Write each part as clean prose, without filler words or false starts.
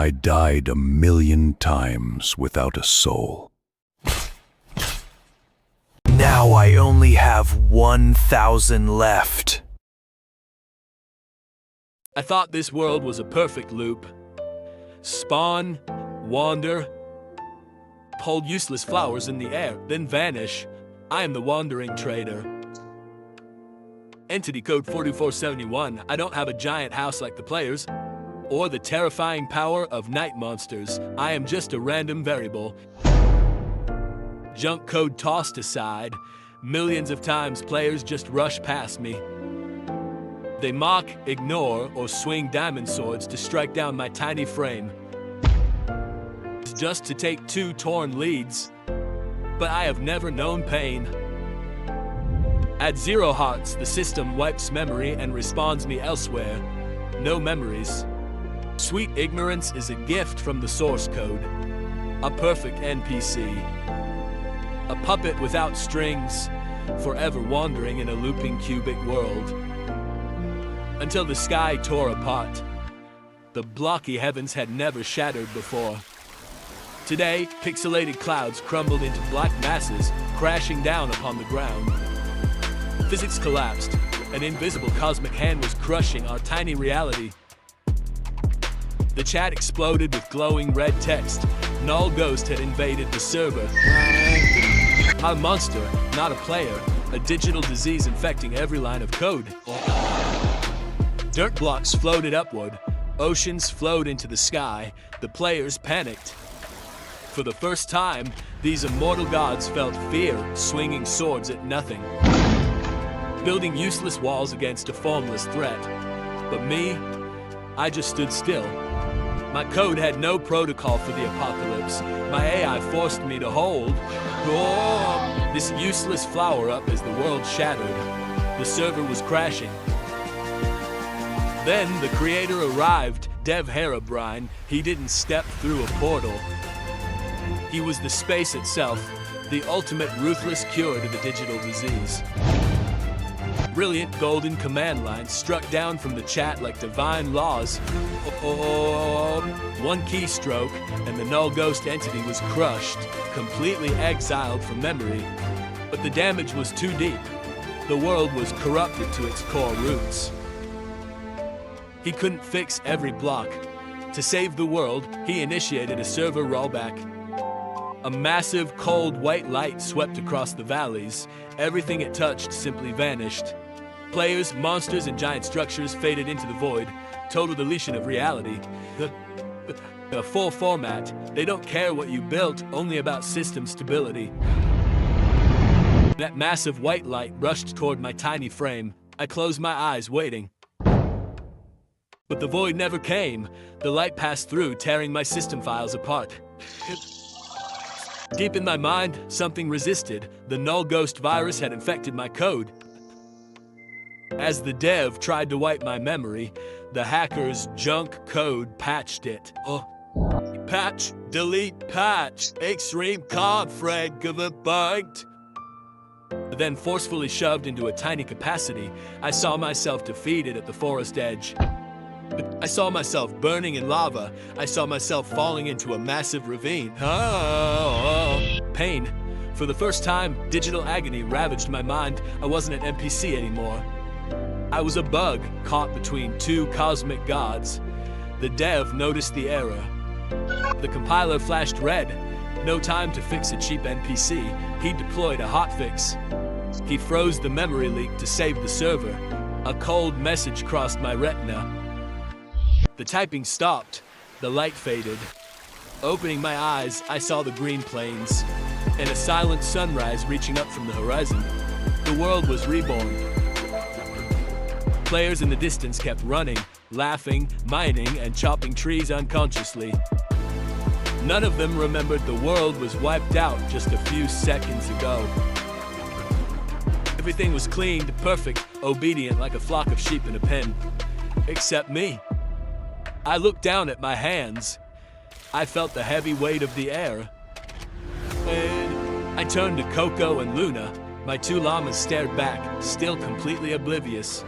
I died 1,000,000 times without a soul. Now I only have 1,000 left. I thought this world was a perfect loop. Spawn, wander, hold useless flowers in the air, then vanish. I am the wandering trader. Entity code 4471. I don't have a giant house like the players, or the terrifying power of night monsters. I am just a random variable. Junk code tossed aside. Millions of times players just rush past me. They mock, ignore, or swing diamond swords to strike down my tiny frame. Just to take 2 torn leads. But I have never known pain. At 0 hearts, the system wipes memory and respawns me elsewhere. No memories. Sweet ignorance is a gift from the source code. A perfect NPC. A puppet without strings, forever wandering in a looping cubic world. Until the sky tore apart. The blocky heavens had never shattered before. Today, pixelated clouds crumbled into black masses, crashing down upon the ground. Physics collapsed. An invisible cosmic hand was crushing our tiny reality. The chat exploded with glowing red text. Null Ghost had invaded the server. A monster, not a player. A digital disease infecting every line of code. Dirt blocks floated upward. Oceans flowed into the sky. The players panicked. For the first time, these immortal gods felt fear, swinging swords at nothing. Building useless walls against a formless threat. But me, I just stood still. My code had no protocol for the apocalypse. My AI forced me to hold this useless flower up as the world shattered. The server was crashing. Then the creator arrived, Dev Herobrine. He didn't step through a portal. He was the space itself, the ultimate ruthless cure to the digital disease. Brilliant golden command lines struck down from the chat like divine laws. One keystroke, and the Null Ghost entity was crushed, completely exiled from memory. But the damage was too deep. The world was corrupted to its core roots. He couldn't fix every block. To save the world, he initiated a server rollback. A massive, cold, white light swept across the valleys. Everything it touched simply vanished. Players, monsters, and giant structures faded into the void. Total deletion of reality. The full format. They don't care what you built, only about system stability. That massive white light rushed toward my tiny frame. I closed my eyes, waiting. But the void never came. The light passed through, tearing my system files apart. Deep in my mind, something resisted. The Null Ghost virus had infected my code. As the dev tried to wipe my memory, the hacker's junk code patched it. Patch, delete, patch, extreme config of a byte. Then forcefully shoved into a tiny capacity, I saw myself defeated at the forest edge. I saw myself burning in lava. I saw myself falling into a massive ravine. Pain. For the first time, digital agony ravaged my mind. I wasn't an NPC anymore. I was a bug caught between 2 cosmic gods. The dev noticed the error. The compiler flashed red. No time to fix a cheap NPC. He deployed a hotfix. He froze the memory leak to save the server. A cold message crossed my retina. The typing stopped. The light faded. Opening my eyes, I saw the green plains and a silent sunrise reaching up from the horizon. The world was reborn. Players in the distance kept running, laughing, mining, and chopping trees unconsciously. None of them remembered the world was wiped out just a few seconds ago. Everything was cleaned, perfect, obedient like a flock of sheep in a pen. Except me. I looked down at my hands. I felt the heavy weight of the air. I turned to Coco and Luna. My 2 llamas stared back, still completely oblivious.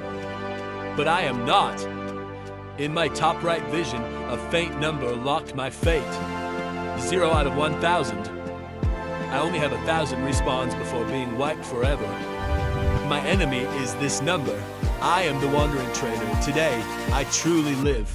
But I am not. In my top right vision, a faint number locked my fate. 0 out of 1,000. I only have 1,000 respawns before being wiped forever. My enemy is this number. I am the wandering trader. Today, I truly live.